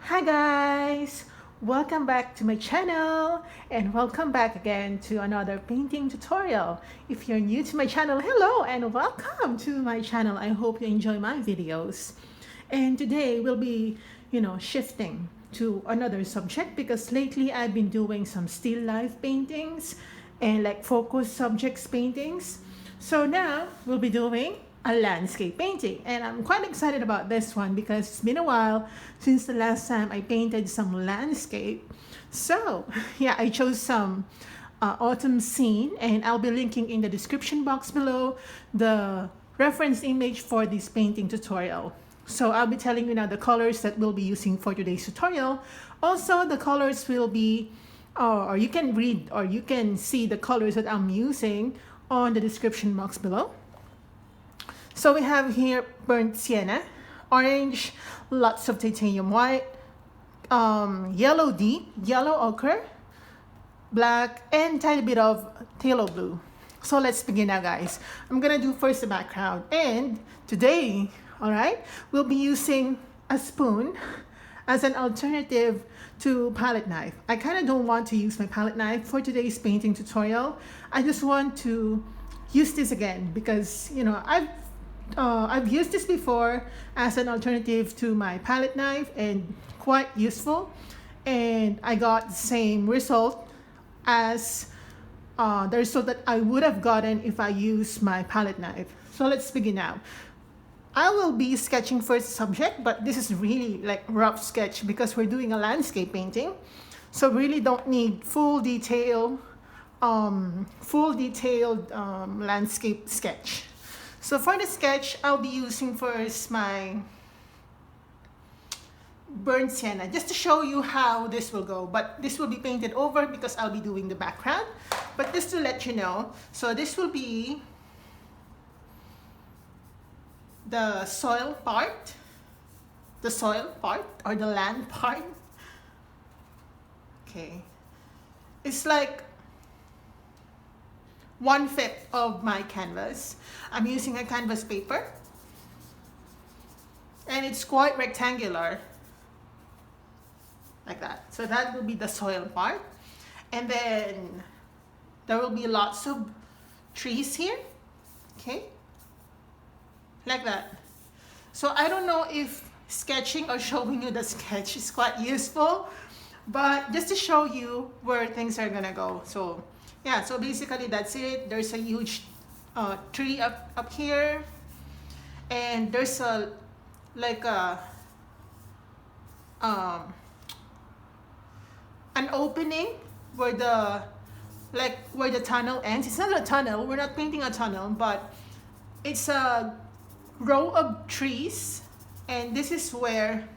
Hi guys! Welcome back to my channel and welcome back again to another painting tutorial. If you're new to my channel, hello and welcome to my channel. I hope you enjoy my videos. And today we'll be, shifting to another subject because lately I've been doing some still life paintings and like focus subjects paintings. So now we'll be doing a landscape painting, and I'm quite excited about this one because it's been a while since the last time I painted some landscape. So yeah, I chose some autumn scene, and I'll be linking in the description box below the reference image for this painting tutorial. So I'll be telling you now the colors that we'll be using for today's tutorial. Also, the colors will be, or you can read or you can see the colors that I'm using on the description box below. So we have here burnt sienna, orange, lots of titanium white, yellow deep, yellow ochre, black, and tiny bit of phthalo blue. So let's begin now, guys. I'm gonna do first the background, and today, all right, we'll be using a spoon as an alternative to palette knife. I kind of don't want to use my palette knife for today's painting tutorial. I just want to use this again because I've used this before as an alternative to my palette knife and quite useful, and I got the same result as the result that I would have gotten if I used my palette knife. So let's begin now. I will be sketching for subject, but this is really like rough sketch because we're doing a landscape painting, so really don't need full detailed landscape sketch. So for the sketch, I'll be using first my burnt sienna just to show you how this will go, but this will be painted over because I'll be doing the background. But just to let you know, so this will be the soil part or the land part. Okay, it's like 1/5 of my canvas. I'm using a canvas paper and it's quite rectangular like that. So that will be the soil part, and then there will be lots of trees here, okay, like that. So I don't know if sketching or showing you the sketch is quite useful, but just to show you where things are gonna go. So yeah, so basically that's it. There's a huge tree up here, and there's a like a an opening where the tunnel ends. It's not a tunnel, we're not painting a tunnel, but it's a row of trees, and this is where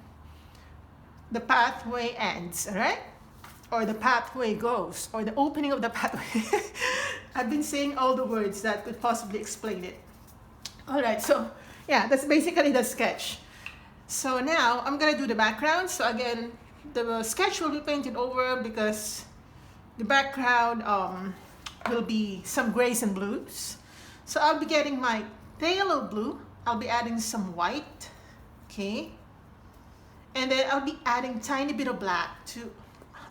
the pathway ends, all right? Or the pathway goes, or the opening of the pathway. I've been saying all the words that could possibly explain it. All right, so yeah, that's basically the sketch. So now I'm gonna do the background. So again, the sketch will be painted over because the background will be some grays and blues. So I'll be getting my phthalo blue. I'll be adding some white, okay? And then I'll be adding tiny bit of black to,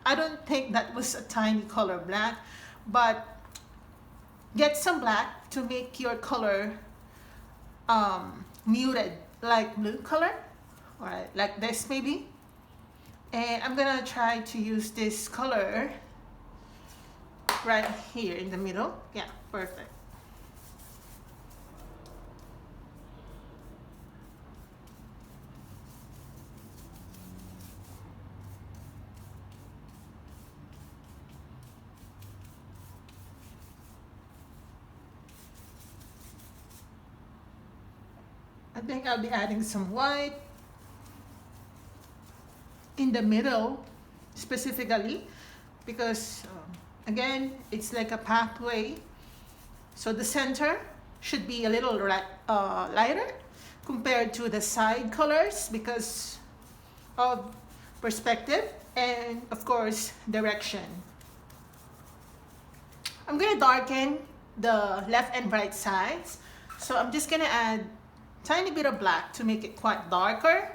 I don't think that was a tiny color black, but get some black to make your color muted, like blue color, all right, like this maybe. And I'm gonna try to use this color right here in the middle. Yeah, perfect. I think I'll be adding some white in the middle specifically because again, it's like a pathway, so the center should be a little lighter compared to the side colors because of perspective and of course direction. I'm gonna darken the left and right sides, so I'm just gonna add tiny bit of black to make it quite darker.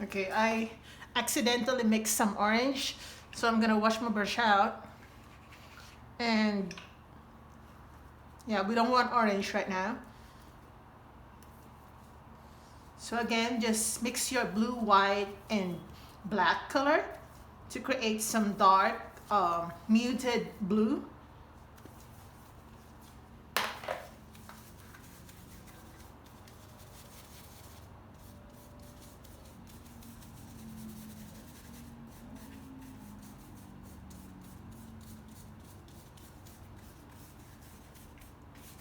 Okay, I accidentally mixed some orange, so I'm gonna wash my brush out. And yeah, we don't want orange right now. So again, just mix your blue, white, and black color to create some dark, muted blue.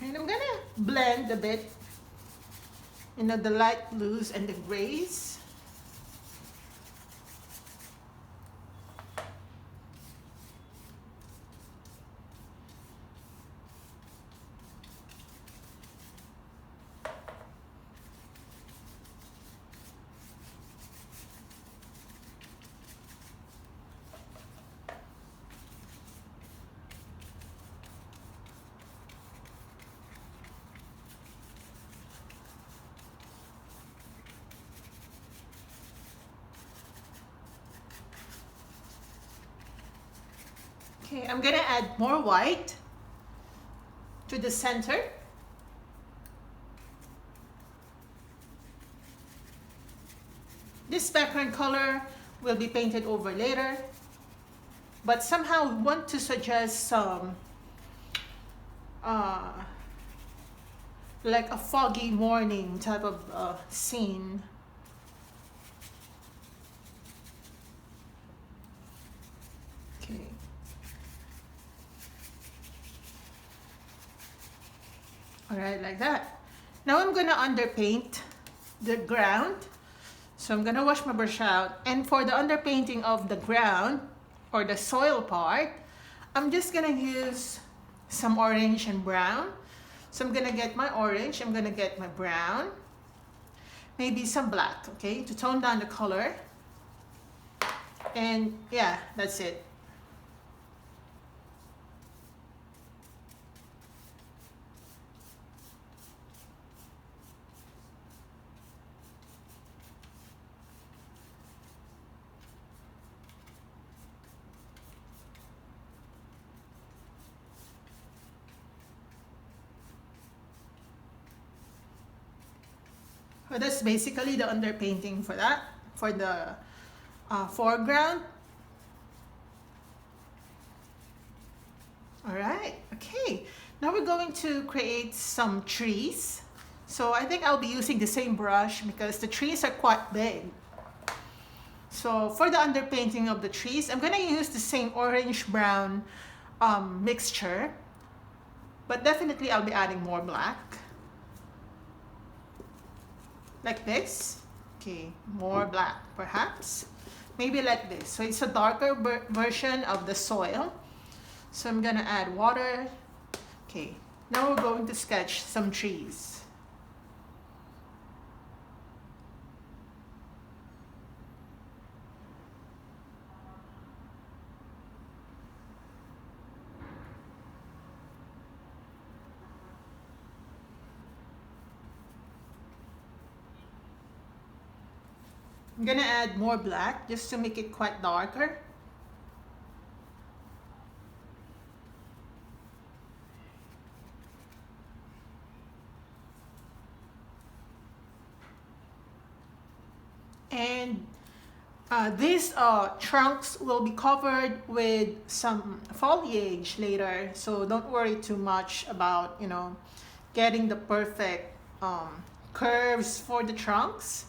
And I'm gonna blend a bit, the light blues and the grays. Okay, I'm gonna add more white to the center. This background color will be painted over later, but somehow we want to suggest some like a foggy morning type of scene. Okay. All right, like that. Now I'm gonna underpaint the ground. So I'm gonna wash my brush out. And for the underpainting of the ground or the soil part, I'm just gonna use some orange and brown. So I'm gonna get my orange, I'm gonna get my brown, maybe some black, okay, to tone down the color. And yeah, that's it. So that's basically the underpainting for that, for the foreground. All right, okay. Now we're going to create some trees. So I think I'll be using the same brush because the trees are quite big. So for the underpainting of the trees, I'm gonna use the same orange-brown mixture, but definitely I'll be adding more black. Like this. Okay, more black perhaps. Maybe like this. So it's a darker version of the soil. So I'm gonna add water. Okay, now we're going to sketch some trees. I'm gonna add more black just to make it quite darker. And these trunks will be covered with some foliage later, so don't worry too much about, getting the perfect curves for the trunks.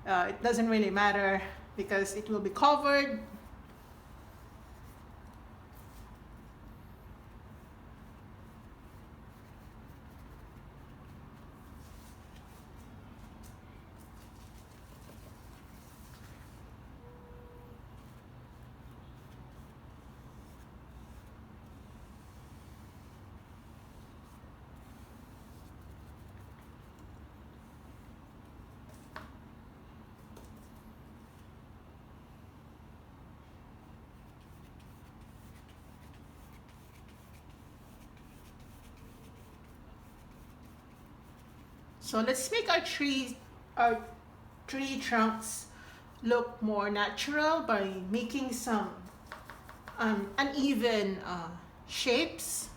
It doesn't really matter because it will be covered. So let's make our tree trunks look more natural by making some uneven shapes.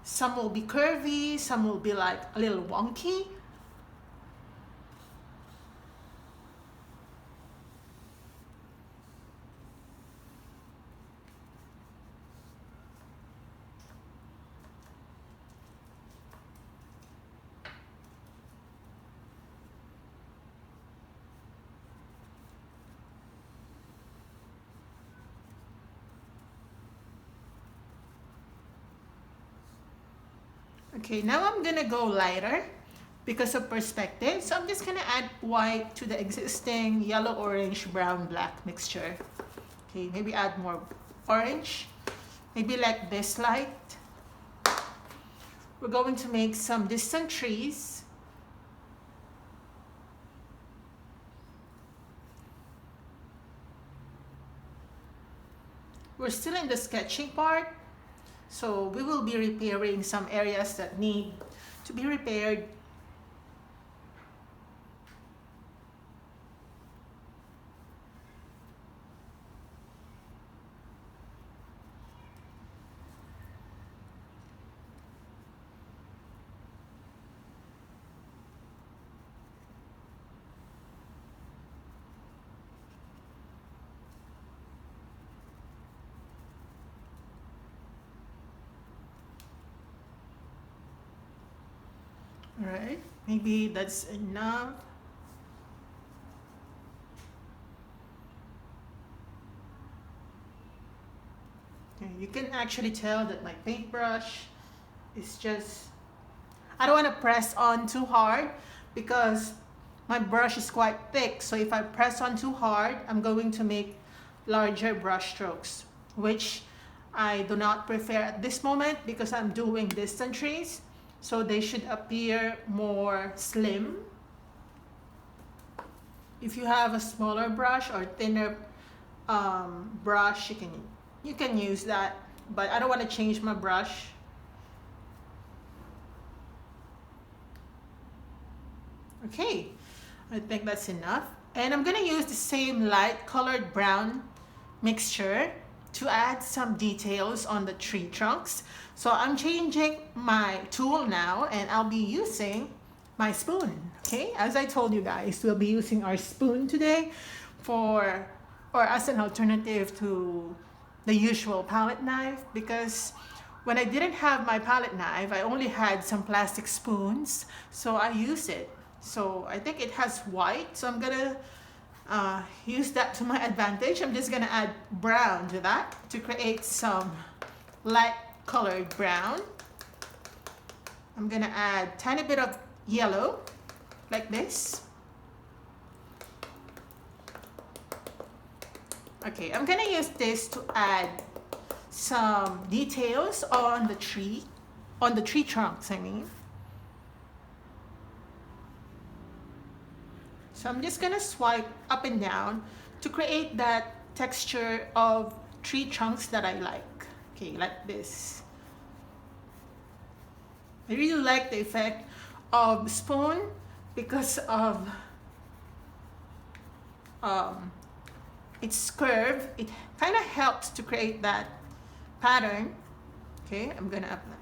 Some will be curvy, some will be like a little wonky. Okay, now I'm gonna go lighter because of perspective. So I'm just gonna add white to the existing yellow, orange, brown, black mixture. Okay, maybe add more orange, maybe like this light. We're going to make some distant trees. We're still in the sketching part. So we will be repairing some areas that need to be repaired. All right, maybe that's enough. Okay, you can actually tell that my paintbrush is just, I don't want to press on too hard because my brush is quite thick. So if I press on too hard, I'm going to make larger brush strokes, which I do not prefer at this moment because I'm doing distant trees. So they should appear more slim. If you have a smaller brush or thinner brush, you can use that, but I don't want to change my brush. Okay, I think that's enough. And I'm gonna use the same light colored brown mixture to add some details on the tree trunks. So I'm changing my tool now and I'll be using my spoon. Okay, as I told you guys, we'll be using our spoon today or as an alternative to the usual palette knife, because when I didn't have my palette knife, I only had some plastic spoons, so I use it. So I think it has white, so I'm gonna use that to my advantage. I'm just gonna add brown to that to create some light colored brown. I'm gonna add a tiny bit of yellow like this. Okay, I'm gonna use this to add some details on the tree trunks, I mean. So I'm just gonna swipe up and down to create that texture of tree trunks that I like. Okay, like this. I really like the effect of spoon because of its curve. It kind of helps to create that pattern. Okay, I'm gonna apply.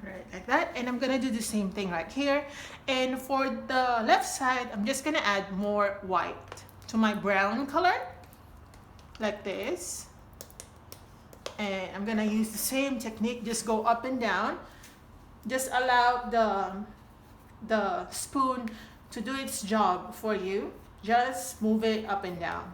Right, like that, and I'm gonna do the same thing right here. And for the left side, I'm just gonna add more white to my brown color like this, and I'm gonna use the same technique, just go up and down. Just allow the spoon to do its job for you. Just move it up and down.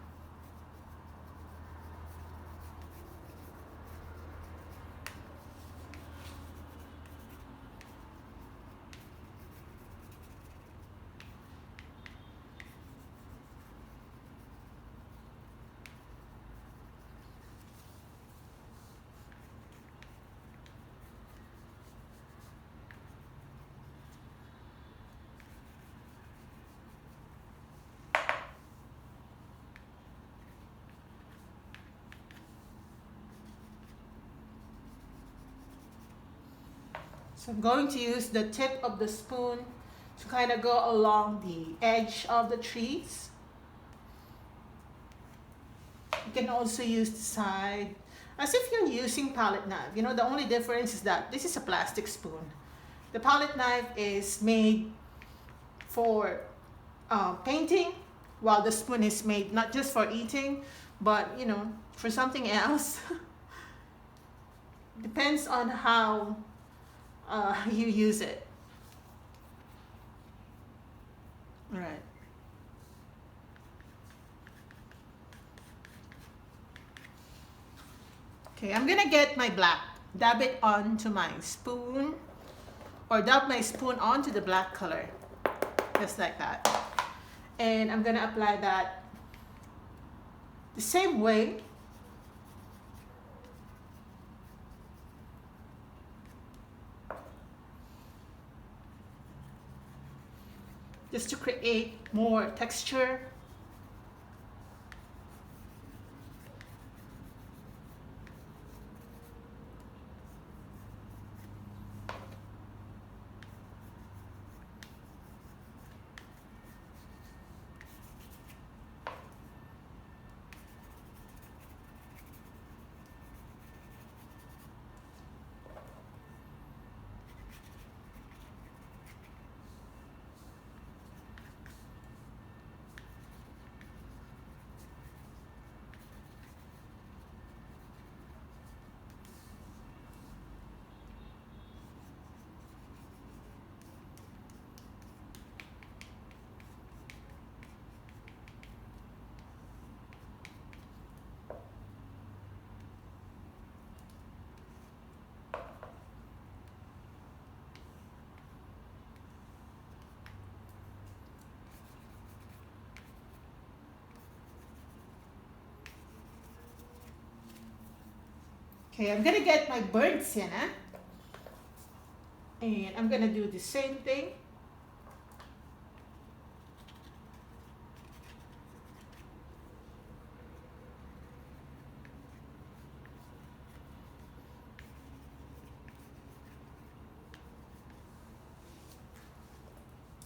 So I'm going to use the tip of the spoon to kind of go along the edge of the trees. You can also use the side as if you're using palette knife. You know, the only difference is that this is a plastic spoon. The palette knife is made for painting, while the spoon is made not just for eating, but you know, for something else. Depends on how you use it. All right. Okay, I'm gonna get my black, dab it onto my spoon, or dab my spoon onto the black color, just like that. And I'm gonna apply that the same way. Just to create more texture. Okay, I'm gonna get my burnt sienna, and I'm gonna do the same thing.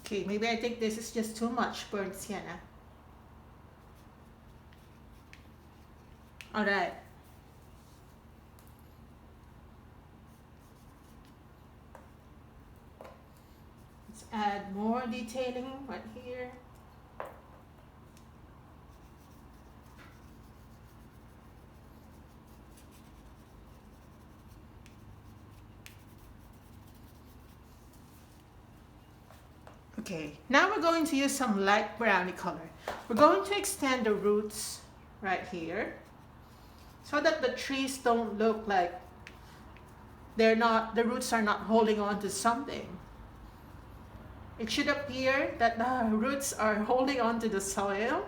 Okay, maybe I think this is just too much burnt sienna. All right. Let's add more detailing right here. Okay, now we're going to use some light browny color. We're going to extend the roots right here so that the trees don't look like the roots are not holding on to something. It should appear that the roots are holding on to the soil.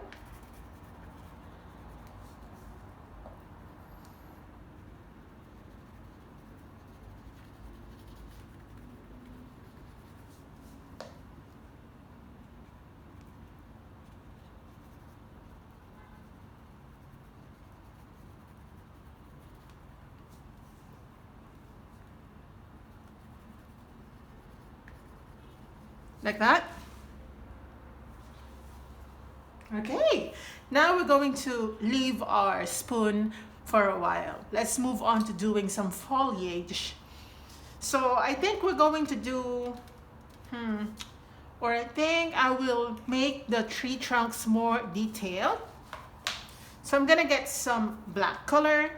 Like that. Okay, now we're going to leave our spoon for a while. Let's move on to doing some foliage. So I think we're going to do, or I think I will make the tree trunks more detailed. So I'm gonna get some black color,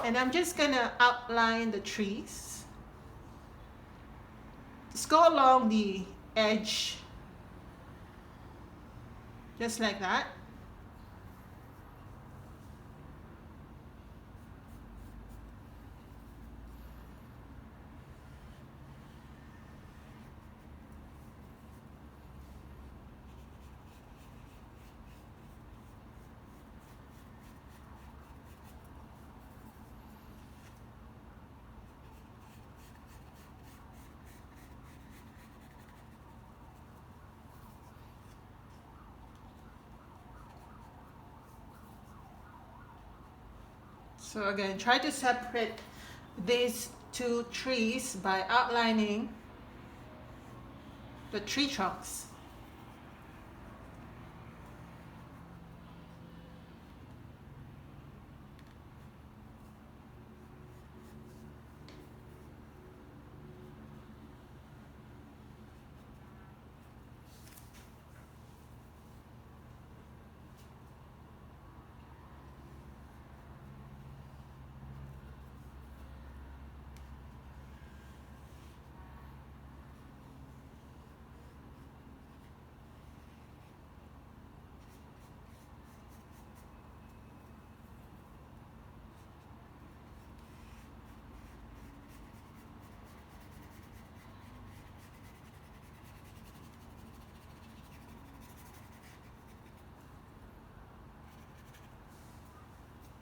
and I'm just gonna outline the trees. Just go along the edge, just like that. So again, try to separate these two trees by outlining the tree trunks.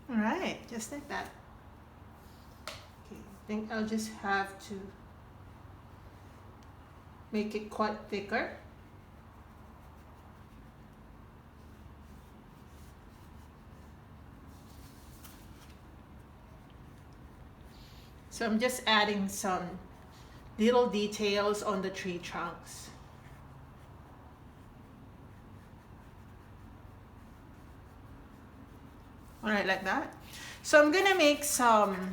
All right, just like that. Okay, I think I'll just have to make it quite thicker. So I'm just adding some little details on the tree trunks. All right, like that. So I'm gonna make some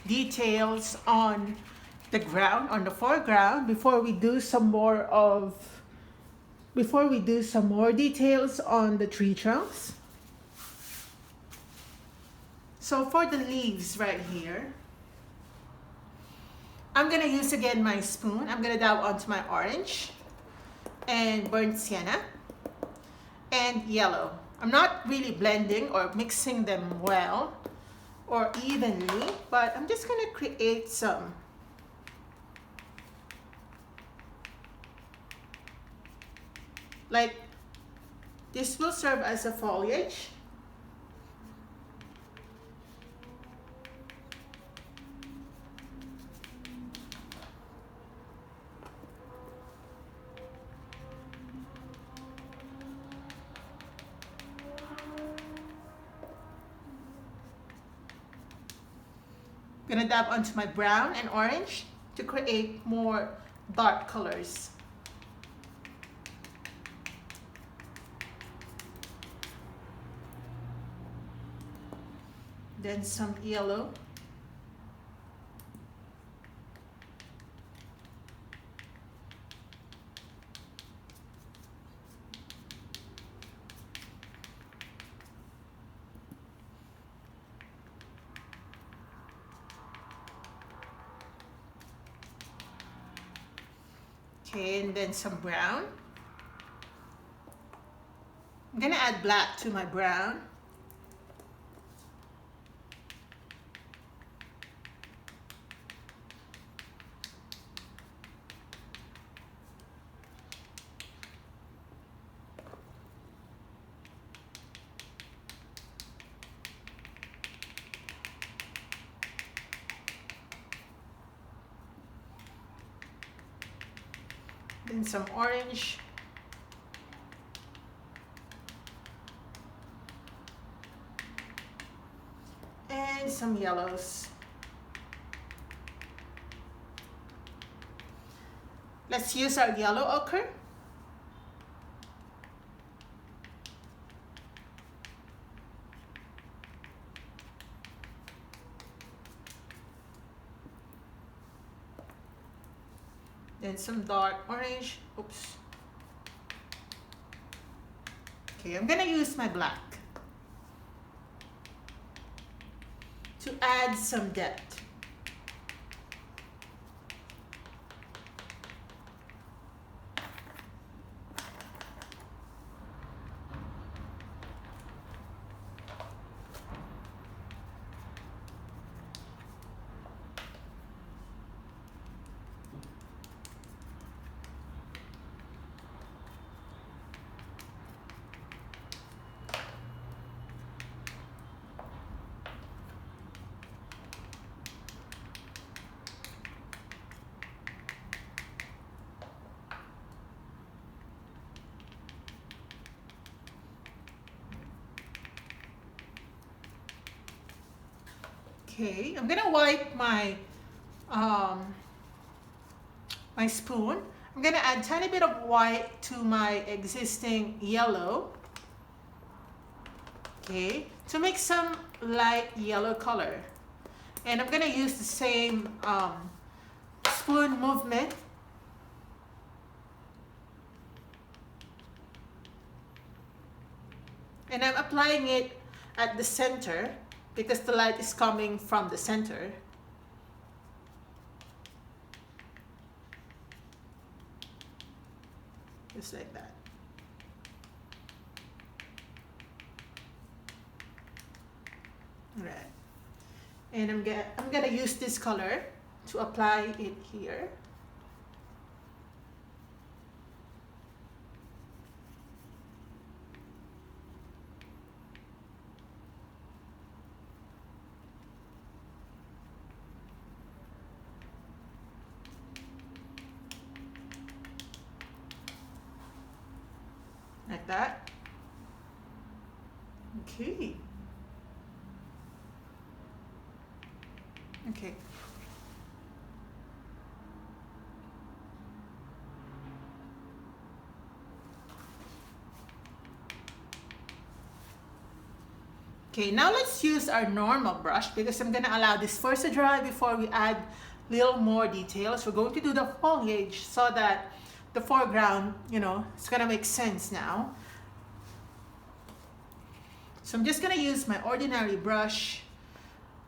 details on the ground, on the foreground, before we do some more details on the tree trunks. So for the leaves right here, I'm gonna use again my spoon. I'm gonna dab onto my orange and burnt sienna and yellow. I'm not really blending or mixing them well or evenly, but I'm just gonna create some like this will serve as a foliage. I'm gonna dab onto my brown and orange to create more dark colors. Then some yellow. Okay, and then some brown. I'm gonna add black to my brown. Then some orange. And some yellows. Let's use our yellow ochre. Then some dark orange. Oops. Okay, I'm gonna use my black to add some depth. Okay, I'm gonna wipe my my spoon I'm gonna add a tiny bit of white to my existing yellow, okay, to make some light yellow color. And I'm gonna use the same spoon movement. And I'm applying it at the center because the light is coming from the center. Just like that. All right. And I'm gonna use this color to apply it here. Like that. Okay. Okay. Okay, now let's use our normal brush because I'm gonna allow this first to dry before we add little more details. We're going to do the foliage so that the foreground, it's gonna make sense now. So I'm just gonna use my ordinary brush.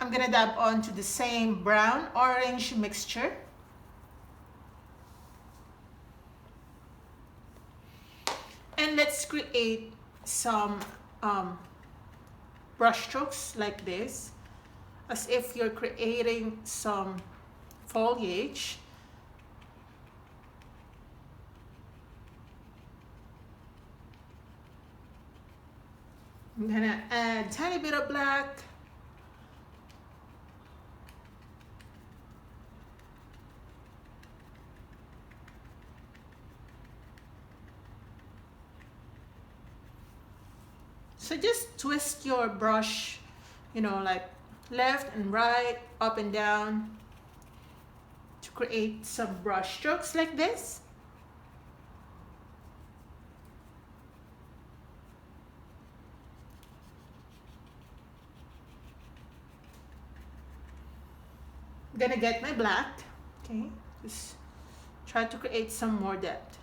I'm gonna dab onto the same brown orange mixture. And let's create some brush strokes like this, as if you're creating some foliage. I'm gonna add a tiny bit of black. So just twist your brush, like left and right, up and down, to create some brush strokes like this. I'm gonna get my black, okay, just try to create some more depth.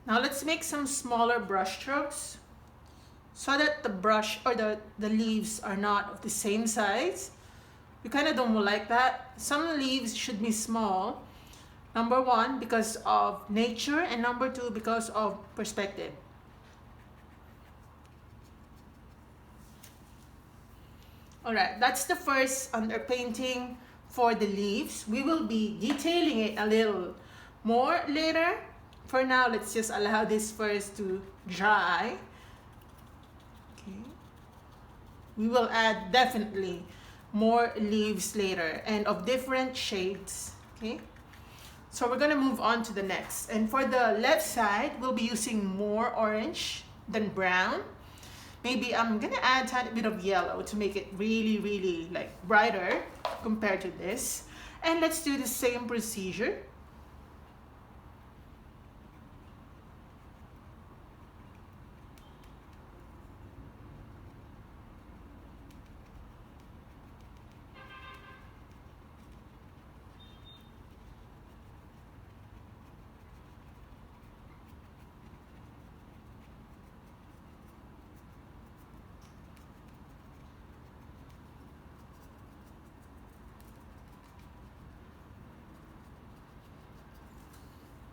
Now let's make some smaller brush strokes so that the brush or the leaves are not of the same size. We kind of don't like that. Some leaves should be small. Number one, because of nature, and number two, because of perspective. Alright, that's the first underpainting for the leaves. We will be detailing it a little more later. For now, let's just allow this first to dry. Okay. We will add definitely more leaves later and of different shades. Okay. So we're gonna move on to the next. And for the left side, we'll be using more orange than brown. Maybe I'm gonna add a tiny bit of yellow to make it really, really like brighter compared to this. And let's do the same procedure.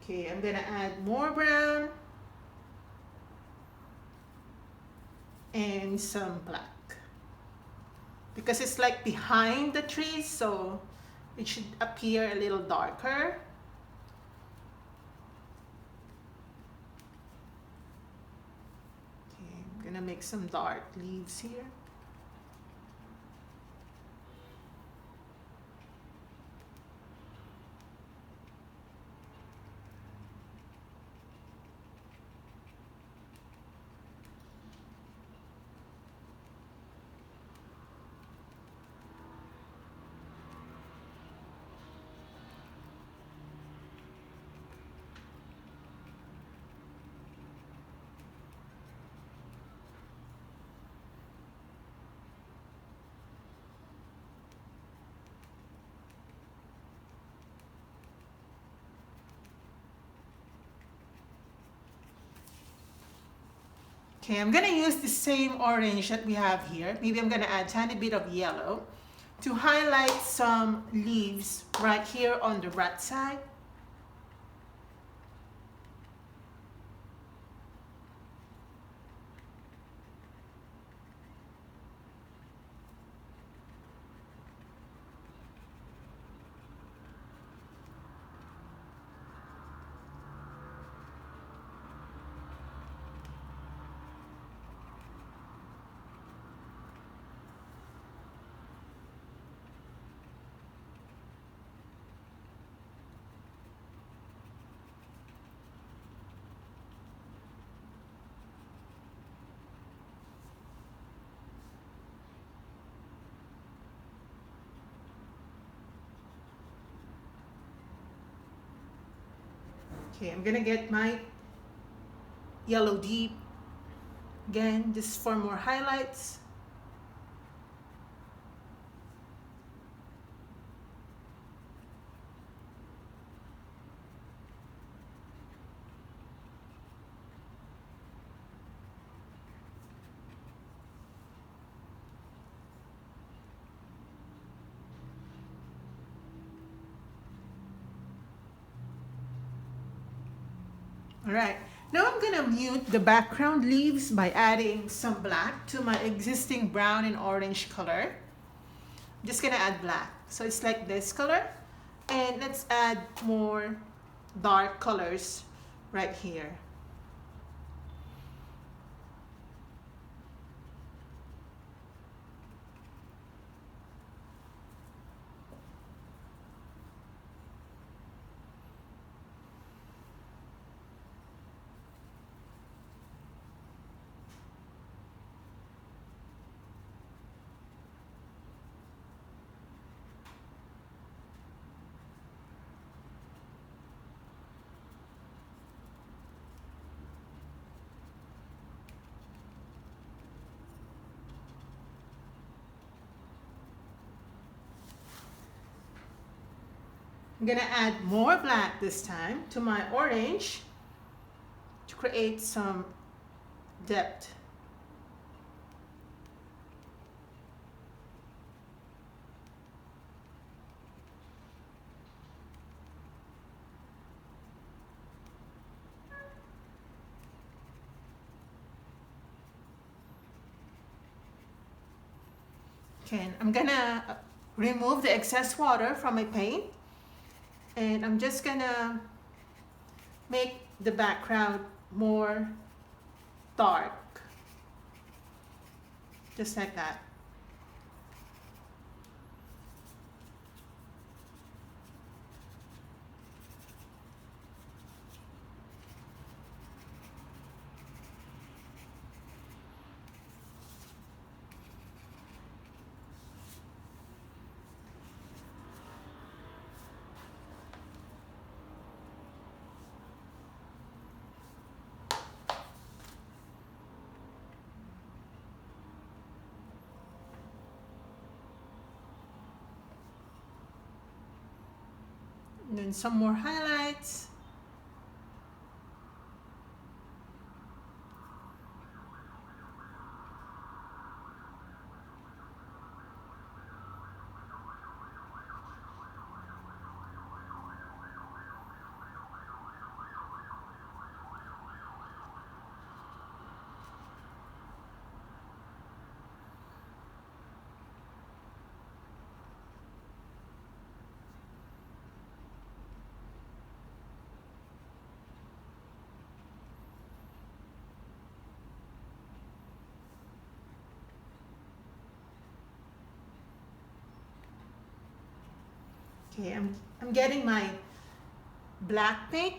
Okay, I'm gonna add more brown and some black because it's like behind the trees, so it should appear a little darker. make some dark leaves here. Okay, I'm gonna use the same orange that we have here. Maybe I'm gonna add a tiny bit of yellow to highlight some leaves right here on the right side. Okay, I'm gonna get my yellow deep again, just for more highlights. All right, now I'm gonna mute the background leaves by adding some black to my existing brown and orange color. I'm just gonna add black. So it's like this color. And let's add more dark colors right here. I'm gonna add more black this time to my orange to create some depth. Okay, I'm gonna remove the excess water from my paint, and I'm just gonna make the background more dark, just like that. And then some more highlights. Okay, I'm getting my black paint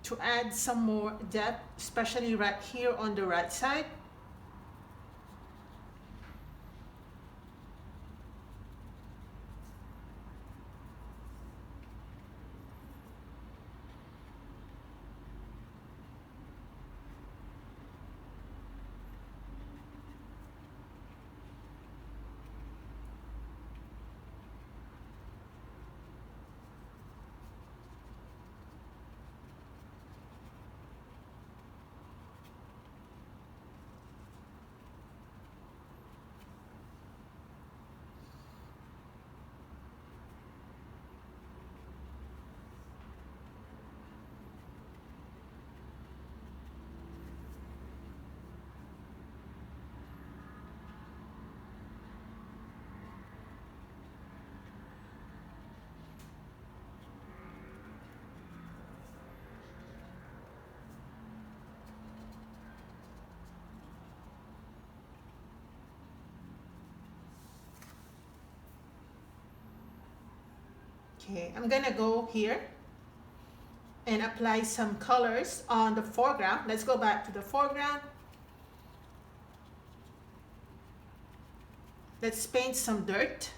to add some more depth, especially right here on the right side. Okay, I'm gonna go here and apply some colors on the foreground. Let's go back to the foreground. Let's paint some dirt.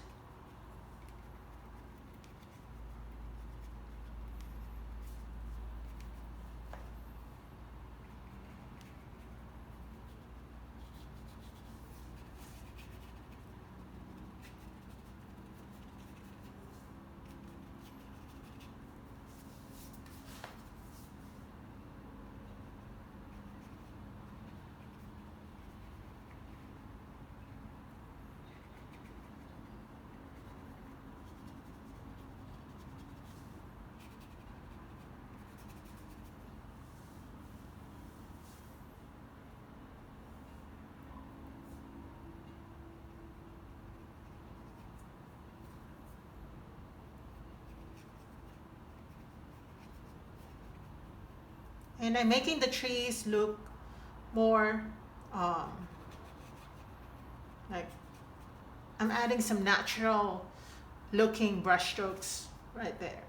And I'm making the trees look more um, like I'm adding some natural looking brush strokes right there.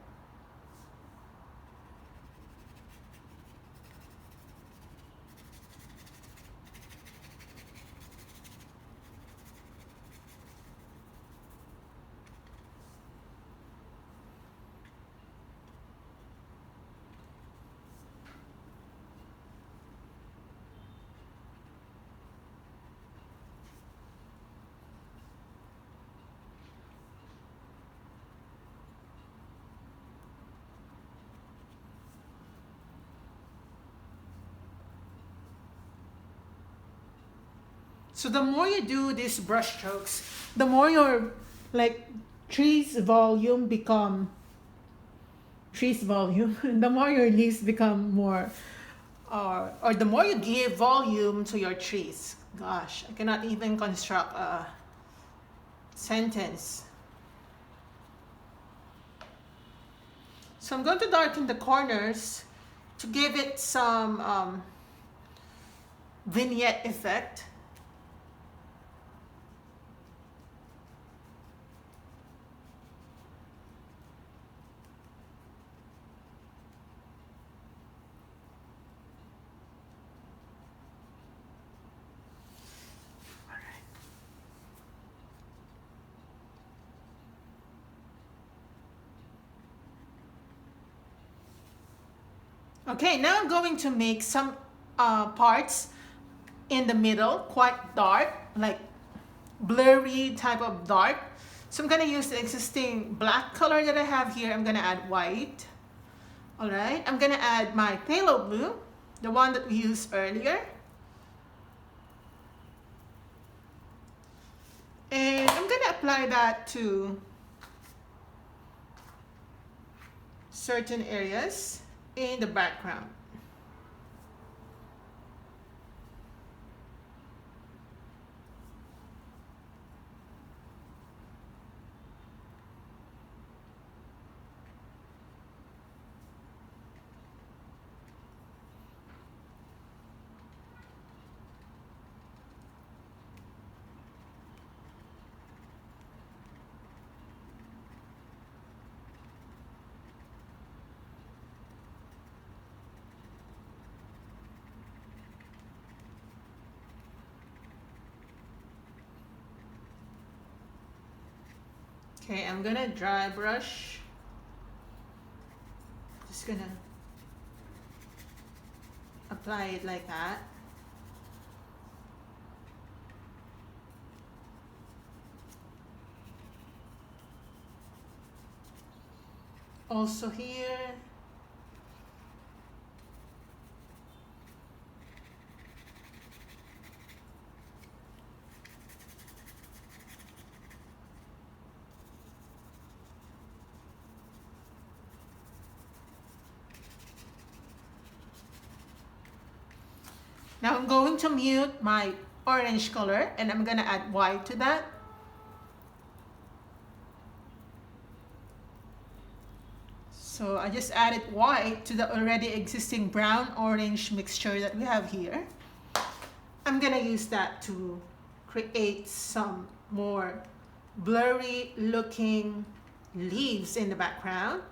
So the more you do these brush strokes, the more your like trees volume, the more your leaves become more, or the more you give volume to your trees. Gosh, I cannot even construct a sentence. So I'm going to darken the corners to give it some vignette effect. Okay, now I'm going to make some parts in the middle, quite dark, like blurry type of dark. So I'm gonna use the existing black color that I have here. I'm gonna add white. All right, I'm gonna add my phthalo blue, the one that we used earlier. And I'm gonna apply that to certain areas in the background. Okay, I'm gonna dry brush. Just gonna apply it like that. Also here. Now I'm going to mute my orange color and I'm gonna add white to that. So I just added white to the already existing brown-orange mixture that we have here. I'm gonna use that to create some more blurry looking leaves in the background.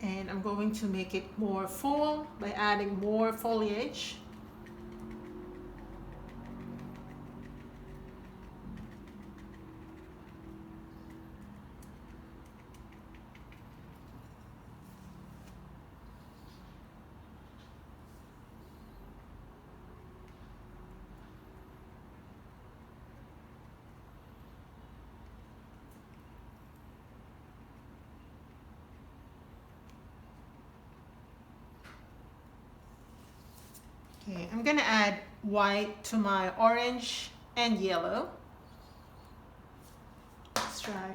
And I'm going to make it more full by adding more foliage. Okay, I'm gonna add white to my orange and yellow. Let's try.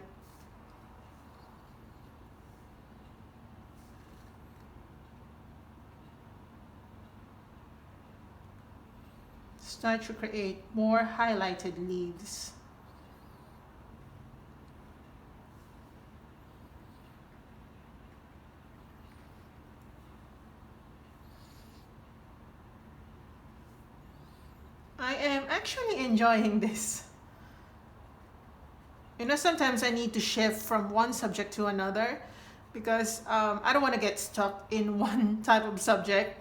Start to create more highlighted leaves. I am actually enjoying this. You know, sometimes I need to shift from one subject to another because I don't want to get stuck in one type of subject.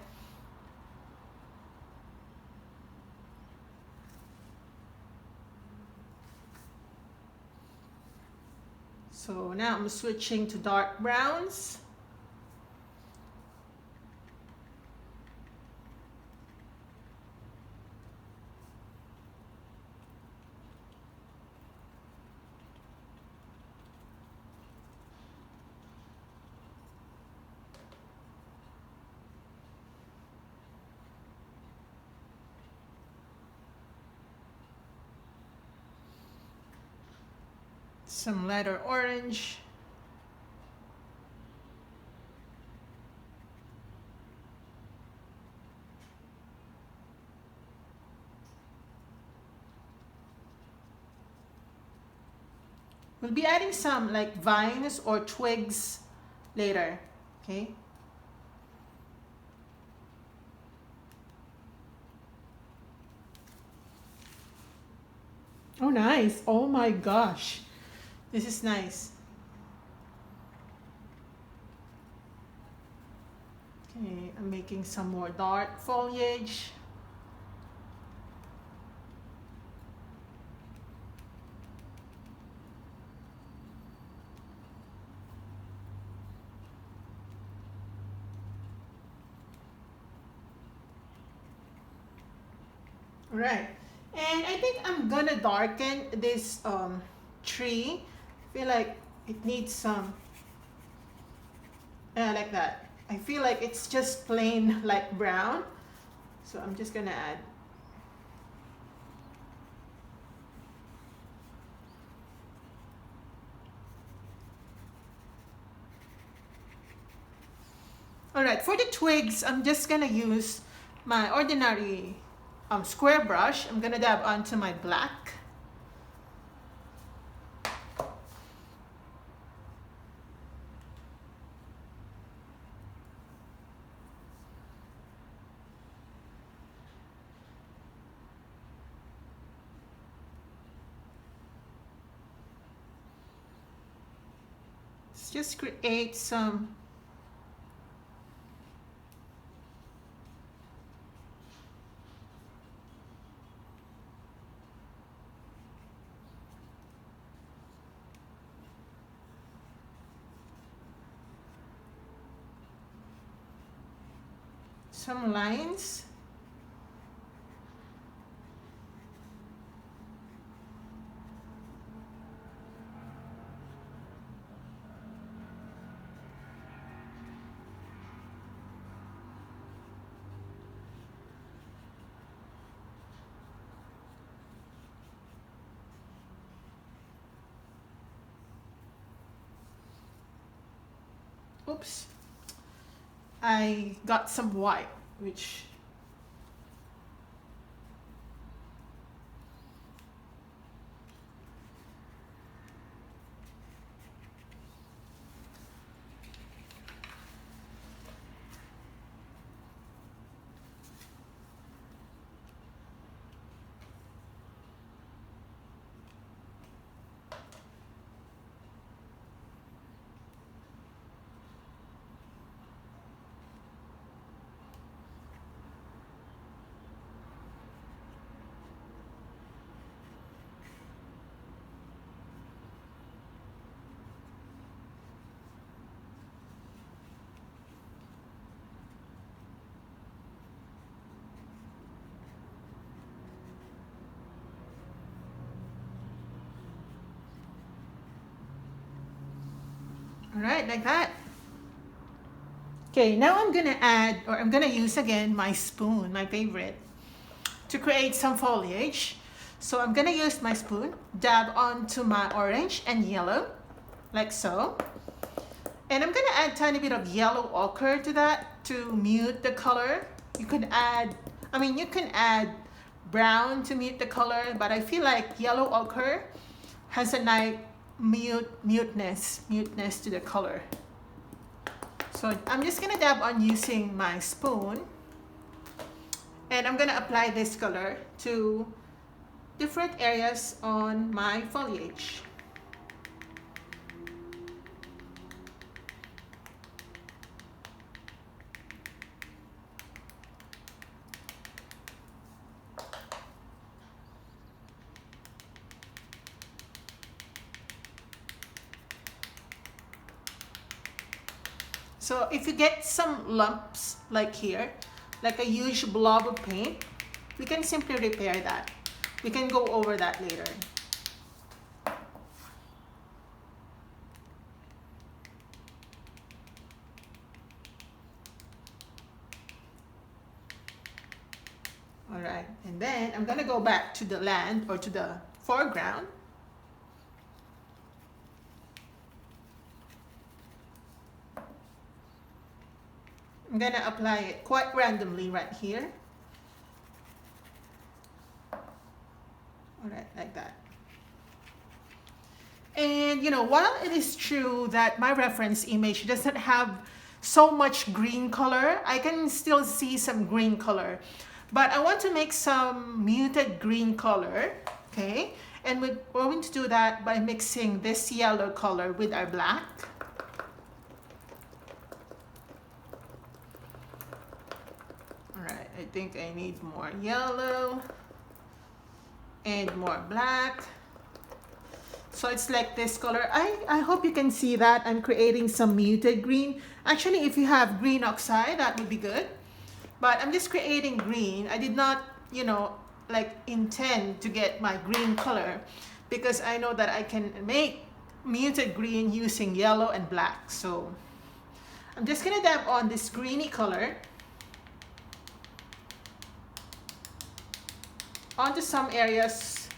So now I'm switching to dark browns. Some lighter orange. We'll be adding some like vines or twigs later, okay? Oh, nice. Oh my gosh. This is nice. Okay, I'm making some more dark foliage. Right. And I think I'm gonna darken this tree. I feel like it needs some, like that. I feel like it's just plain like brown. So I'm just gonna add. Alright, for the twigs, I'm just gonna use my ordinary square brush. I'm gonna dab onto my black. Let's just create some lines. Oops, I got some white, which all right, like that. Okay, now I'm gonna add, or I'm gonna use again my spoon, my favorite, to create some foliage. So I'm gonna use my spoon, dab onto my orange and yellow, like so. And I'm gonna add a tiny bit of yellow ochre to that to mute the color. You can add, you can add brown to mute the color, but I feel like yellow ochre has a nice muteness to the color. So I'm just gonna dab on using my spoon, and I'm gonna apply this color to different areas on my foliage. So if you get some lumps like here, like a huge blob of paint, we can simply repair that. We can go over that later. All right, and then I'm gonna go back to the land, or to the foreground. I'm gonna apply it quite randomly right here. All right, like that. And while it is true that my reference image doesn't have so much green color, I can still see some green color. But I want to make some muted green color, okay? And we're going to do that by mixing this yellow color with our black. I think I need more yellow and more black. So it's like this color. I hope you can see that I'm creating some muted green. Actually, if you have green oxide, that would be good. But I'm just creating green. I did not, like intend to get my green color, because I know that I can make muted green using yellow and black. So I'm just gonna dab on this greeny color onto some areas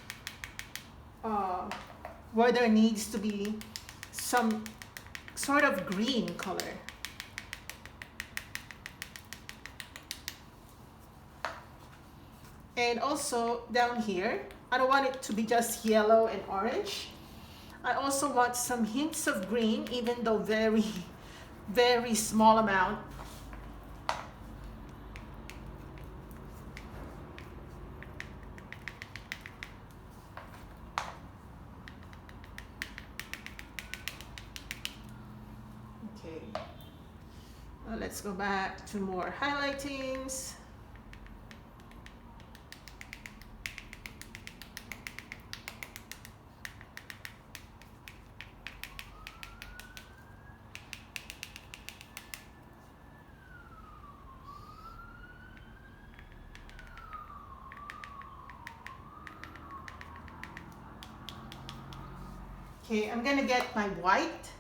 where there needs to be some sort of green color. And also down here, I don't want it to be just yellow and orange. I also want some hints of green, even though very, very small amount. Okay, let's go back to more highlightings. Okay, I'm gonna get my white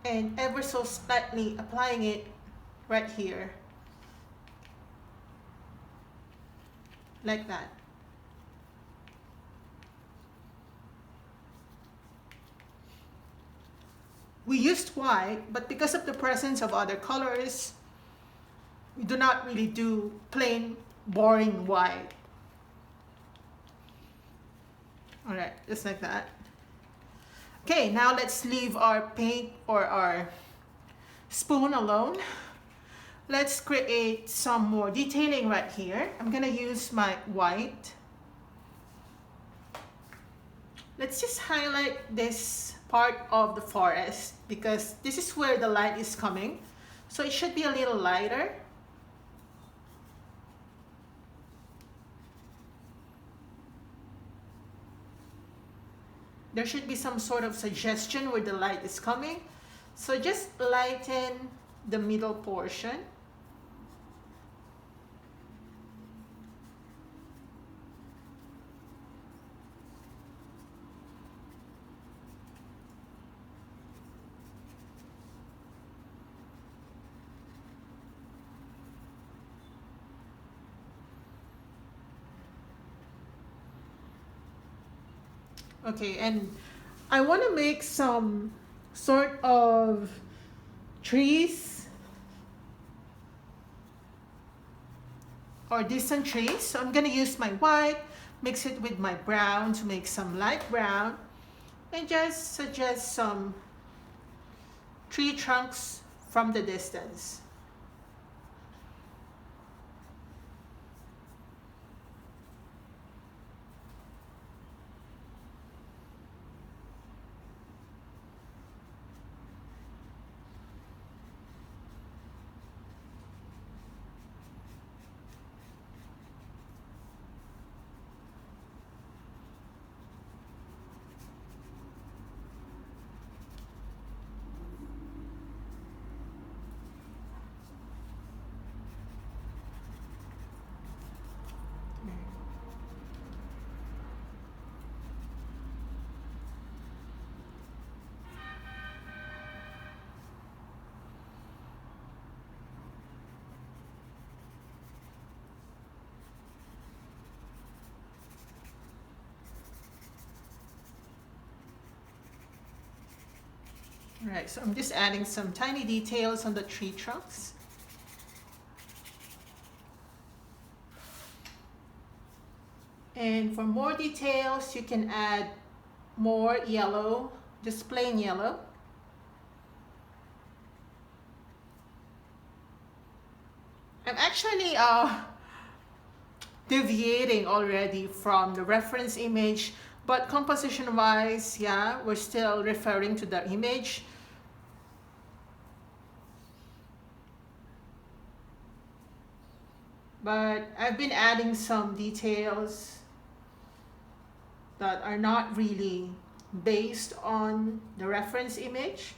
and ever so slightly applying it right here, like that. We used white, but because of the presence of other colors, we do not really do plain, boring white. All right, just like that. Okay, now let's leave our paint or our spoon alone. Let's create some more detailing right here. I'm gonna use my white. Let's just highlight this part of the forest because this is where the light is coming. So it should be a little lighter. There should be some sort of suggestion where the light is coming. So just lighten the middle portion. Okay, and I want to make some sort of trees or distant trees. So I'm going to use my white, mix it with my brown to make some light brown, and just suggest some tree trunks from the distance. All right, so I'm just adding some tiny details on the tree trunks. And for more details, you can add more yellow, just plain yellow. I'm actually deviating already from the reference image, but composition wise, yeah, we're still referring to the image. But I've been adding some details that are not really based on the reference image.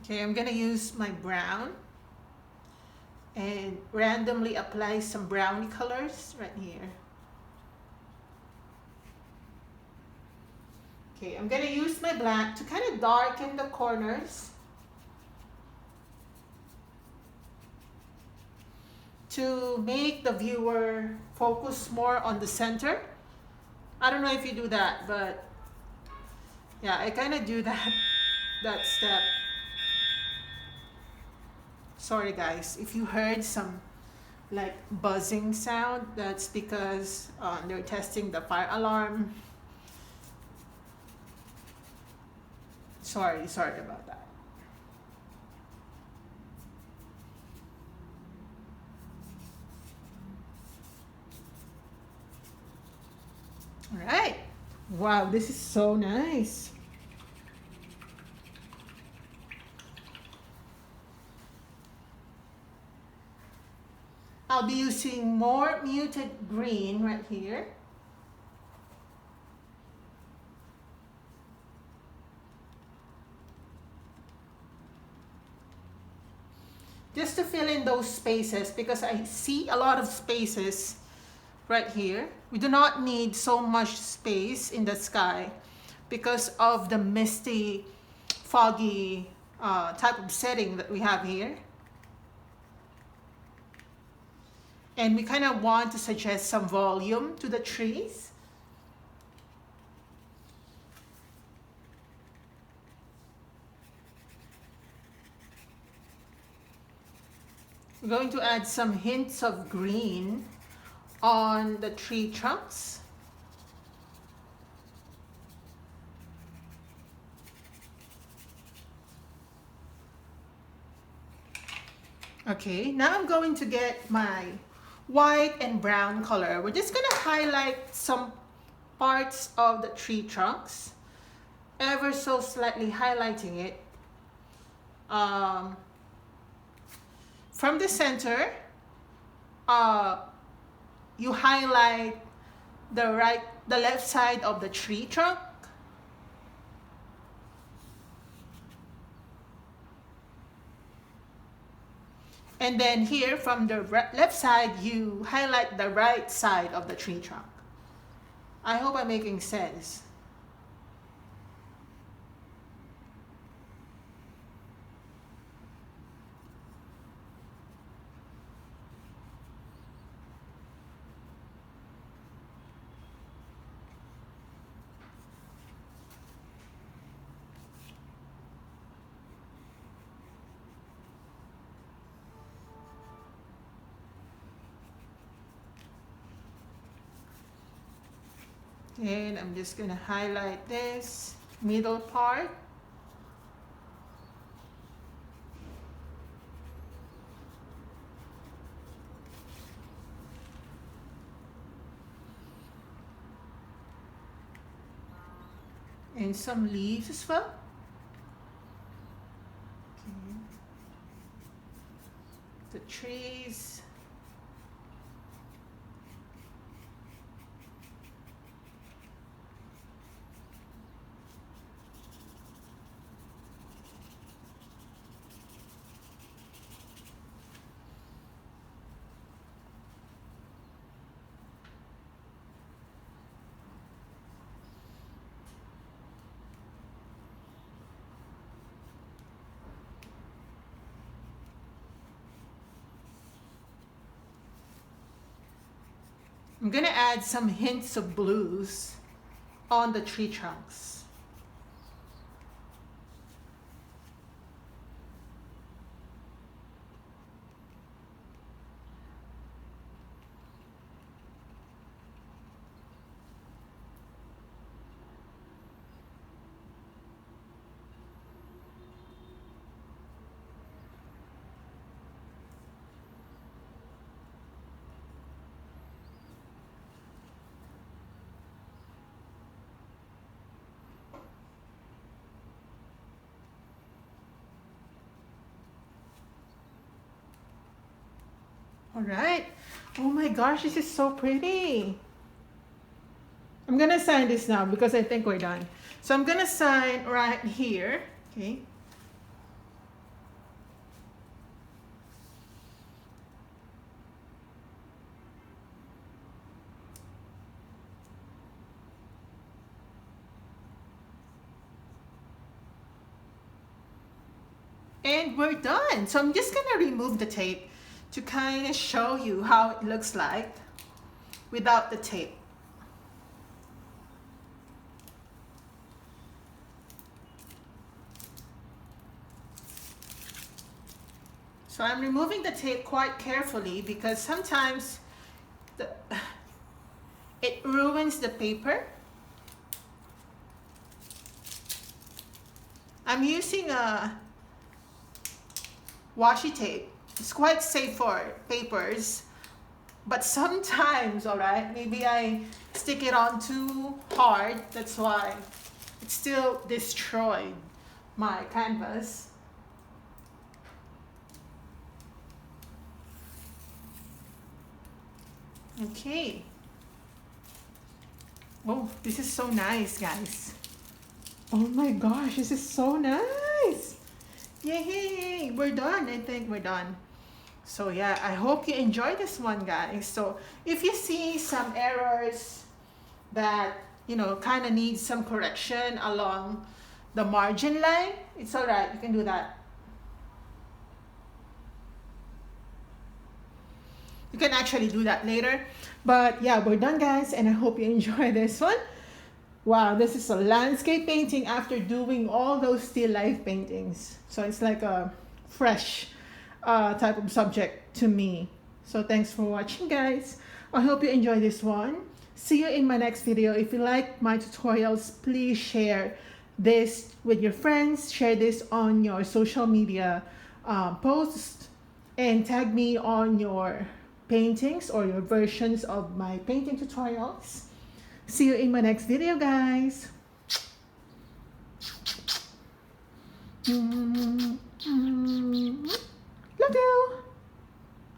Okay, I'm gonna use my brown and randomly apply some brownie colors right here. Okay, I'm gonna use my black to kind of darken the corners to make the viewer focus more on the center. I don't know if you do that, but yeah, I kind of do that step. Sorry guys, if you heard some like buzzing sound, that's because they're testing the fire alarm. Sorry about that. All right. Wow, this is so nice. I'll be using more muted green right here. Just to fill in those spaces, because I see a lot of spaces right here. We do not need so much space in the sky because of the misty, foggy type of setting that we have here. And we kind of want to suggest some volume to the trees. We're going to add some hints of green on the tree trunks. Okay, now I'm going to get my white and brown color. We're just gonna highlight some parts of the tree trunks, ever so slightly highlighting it. From the center, you highlight the left side of the tree trunk. And then here from the left side, you highlight the right side of the tree trunk. I hope I'm making sense. And I'm just gonna highlight this middle part. And some leaves as well. Okay. The trees. I'm gonna add some hints of blues on the tree trunks. All right. Oh my gosh, this is so pretty. I'm gonna sign this now because I think we're done. So I'm gonna sign right here, okay? And we're done. So I'm just gonna remove the tape to kind of show you how it looks like without the tape. So I'm removing the tape quite carefully because sometimes it ruins the paper. I'm using a washi tape. It's quite safe for papers, but sometimes, all right, maybe I stick it on too hard. That's why it still destroyed my canvas. Okay. Oh, this is so nice, guys. Oh my gosh, this is so nice. Yay, we're done. I think we're done. So yeah, I hope you enjoy this one, guys. So if you see some errors that, you know, kind of need some correction along the margin line, it's all right. You can do that. You can actually do that later. But yeah, we're done, guys, and I hope you enjoy this one. Wow, this is a landscape painting after doing all those still life paintings. So it's like a fresh type of subject to me. So thanks for watching, guys. I hope you enjoy this one. See you in my next video. If you like my tutorials, please share this with your friends. Share this on your social media posts and tag me on your paintings or your versions of my painting tutorials. See you in my next video, guys. Love you.